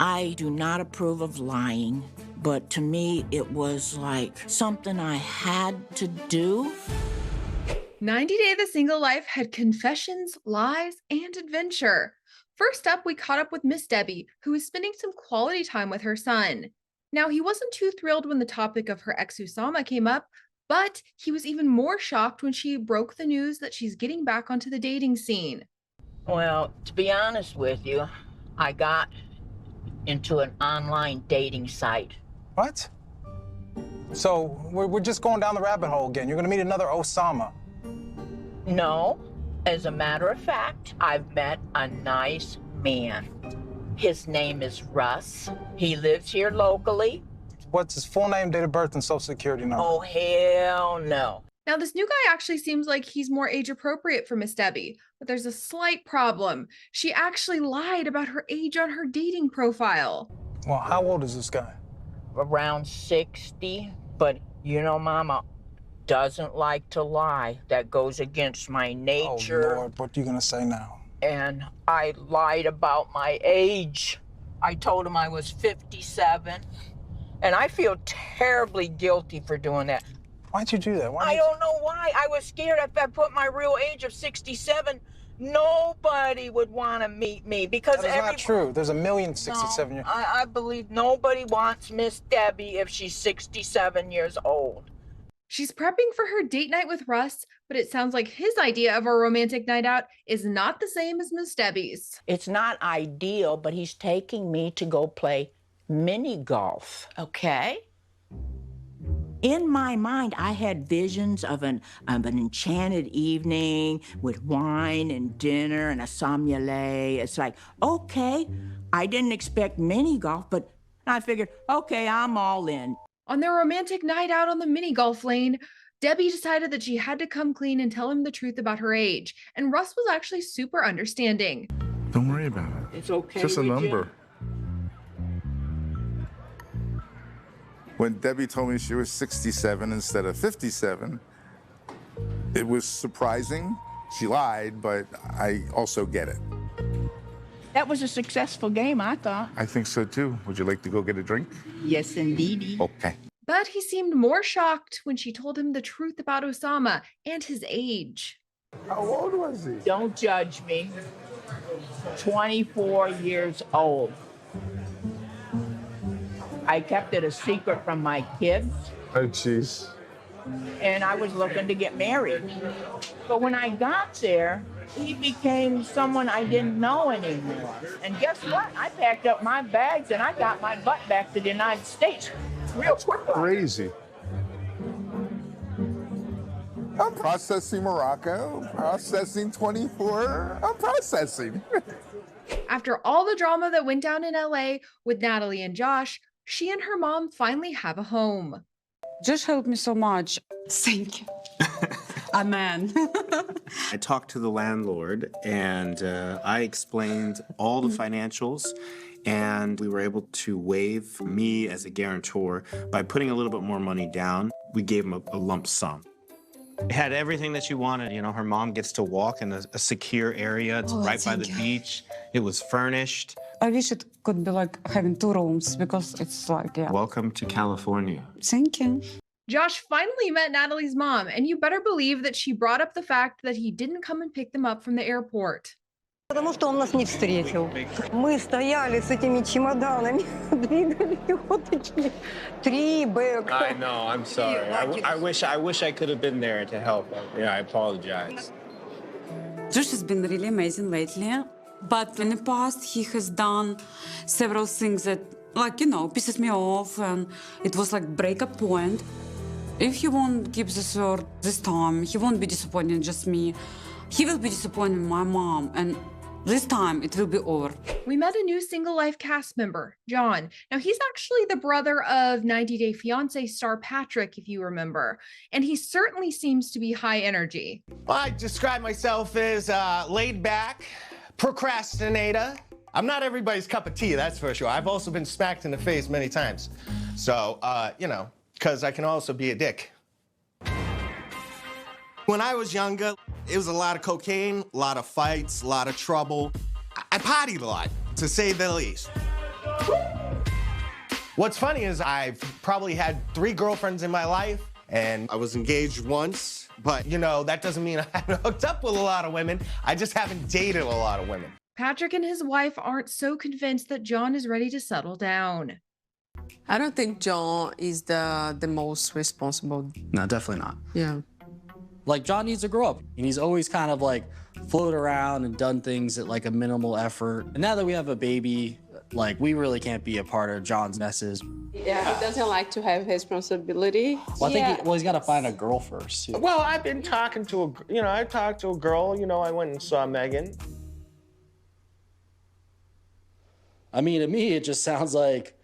I do not approve of lying, but to me, it was like something I had to do. 90 Day the Single Life had confessions, lies, and adventure. First up, we caught up with Miss Debbie, who was spending some quality time with her son. Now, he wasn't too thrilled when the topic of her ex Usama came up, but he was even more shocked when she broke the news that she's getting back onto the dating scene. Well, to be honest with you, I got into an online dating site. What? So we're just going down the rabbit hole again. You're gonna meet another Osama. No, as a matter of fact, I've met a nice man. His name is Russ. He lives here locally. What's his full name, date of birth, and social security number? Oh, hell no. Now, this new guy actually seems like he's more age appropriate for Miss Debbie, but there's a slight problem. She actually lied about her age on her dating profile. Well, how old is this guy? Around 60, but you know, Mama doesn't like to lie. That goes against my nature. Oh, Lord, what are you gonna say now? And I lied about my age. I told him I was 57, and I feel terribly guilty for doing that. Why'd you do that? I don't know why. I was scared if I put my real age of 67, nobody would want to meet me because That is not true. There's a million 67 years. I believe nobody wants Miss Debbie if she's 67 years old. She's prepping for her date night with Russ, but it sounds like his idea of a romantic night out is not the same as Miss Debbie's. It's not ideal, but he's taking me to go play mini golf, okay? In my mind, I had visions of an enchanted evening with wine and dinner and a sommelier. It's like, okay, I didn't expect mini golf, but I figured, okay, I'm all in. On their romantic night out on the mini golf lane, Debbie decided that she had to come clean and tell him the truth about her age, and Russ was actually super understanding. Don't worry about it. It's okay. Just a number. When Debbie told me she was 67 instead of 57, it was surprising. She lied, but I also get it. That was a successful game, I thought. I think so too. Would you like to go get a drink? Yes, indeedy. Okay. But he seemed more shocked when she told him the truth about Osama and his age. How old was he? Don't judge me. 24 years old. I kept it a secret from my kids. Oh, jeez. And I was looking to get married. But when I got there, he became someone I didn't know anymore. And guess what? I packed up my bags and I got my butt back to the United States real quick. Crazy. I'm processing Morocco, processing 24, I'm processing. After all the drama that went down in LA with Natalie and Josh, she and her mom finally have a home. Josh helped me so much. Thank you. Amen. I talked to the landlord and I explained all the financials, and we were able to waive me as a guarantor by putting a little bit more money down. We gave him a lump sum. It had everything that you wanted. You know, her mom gets to walk in a secure area. It's right by the beach. It was furnished. I wish it could be like having 2 rooms because it's like, yeah. Welcome to California. Thank you. Josh finally met Natalie's mom, and you better believe that she brought up the fact that he didn't come and pick them up from the airport. Потому что он нас не встретил. Мы стояли с этими чемоданами, двигали вот такие 3 бэга. I know, I'm sorry. I wish I could have been there to help. Yeah, I apologize. Josh has been really amazing lately, but in the past he has done several things that, like, you know, pisses me off, and it was like breakup point. If he won't keep this word this time, he won't be disappointed in just me. He will be disappointed in my mom, and this time it will be over. We met a new Single Life cast member, John. Now, he's actually the brother of 90 Day Fiancé star Patrick, if you remember, and he certainly seems to be high energy. Well, I describe myself as laid back, procrastinator. I'm not everybody's cup of tea, that's for sure. I've also been smacked in the face many times. So, you know, because I can also be a dick. When I was younger, it was a lot of cocaine, a lot of fights, a lot of trouble. I partied a lot, to say the least. Woo! What's funny is I've probably had 3 girlfriends in my life, and I was engaged once, but you know, that doesn't mean I haven't hooked up with a lot of women. I just haven't dated a lot of women. Patrick and his wife aren't so convinced that John is ready to settle down. I don't think John is the most responsible. No, definitely not. Yeah. Like, John needs to grow up, and he's always kind of like floated around and done things at like a minimal effort. And now that we have a baby, like, we really can't be a part of John's messes. Yeah, he doesn't like to have responsibility. Well, I think he's got to find a girl first, too. Well, I've been talking to I talked to a girl, I went and saw Megan. I mean, to me, it just sounds like,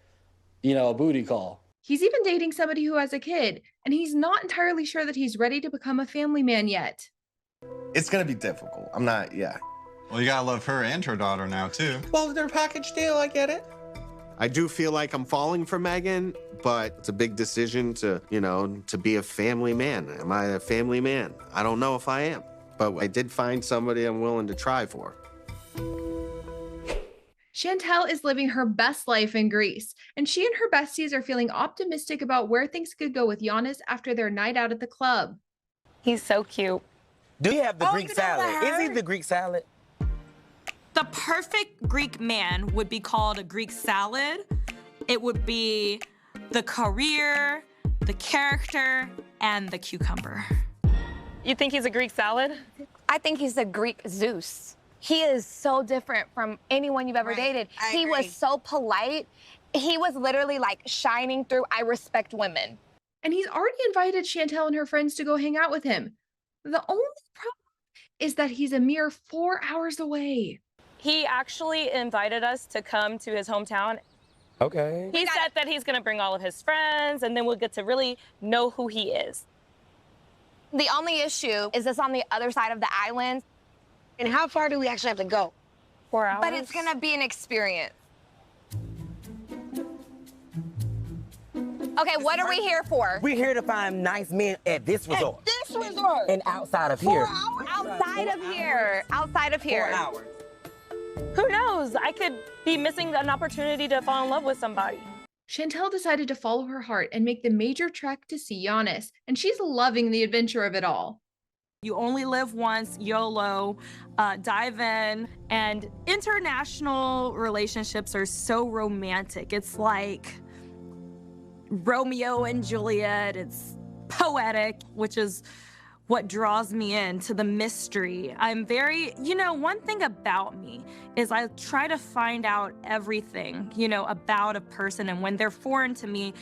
a booty call. He's even dating somebody who has a kid, and he's not entirely sure that he's ready to become a family man yet. It's gonna be difficult. I'm not, Well, you gotta love her and her daughter now, too. Well, they're a package deal, I get it. I do feel like I'm falling for Megan, but it's a big decision to, to be a family man. Am I a family man? I don't know if I am, but I did find somebody I'm willing to try for. Chantel is living her best life in Greece, and she and her besties are feeling optimistic about where things could go with Yannis after their night out at the club. He's so cute. Do you have the Greek salad? Is he the Greek salad? The perfect Greek man would be called a Greek salad. It would be the career, the character, and the cucumber. You think he's a Greek salad? I think he's a Greek Zeus. He is so different from anyone you've ever dated. He was so polite. He was literally like shining through, I respect women. And he's already invited Chantel and her friends to go hang out with him. The only problem is that he's a mere 4 hours away. He actually invited us to come to his hometown. Okay. He said that he's gonna bring all of his friends, and then we'll get to really know who he is. The only issue is it's on the other side of the island. And how far do we actually have to go? 4 hours. But it's gonna be an experience. Okay, what are we here for? We're here to find nice men at this resort. At this resort? And outside of here. 4 hours? Outside of here. Outside of here. 4 hours. Who knows? I could be missing an opportunity to fall in love with somebody. Chantel decided to follow her heart and make the major trek to see Yannis, and she's loving the adventure of it all. You only live once, YOLO, dive in. And international relationships are so romantic. It's like Romeo and Juliet. It's poetic, which is what draws me into the mystery. I'm very, one thing about me is I try to find out everything, about a person. And when they're foreign to me,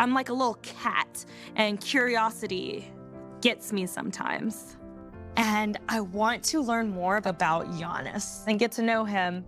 I'm like a little cat, and curiosity gets me sometimes. And I want to learn more about Yannis and get to know him.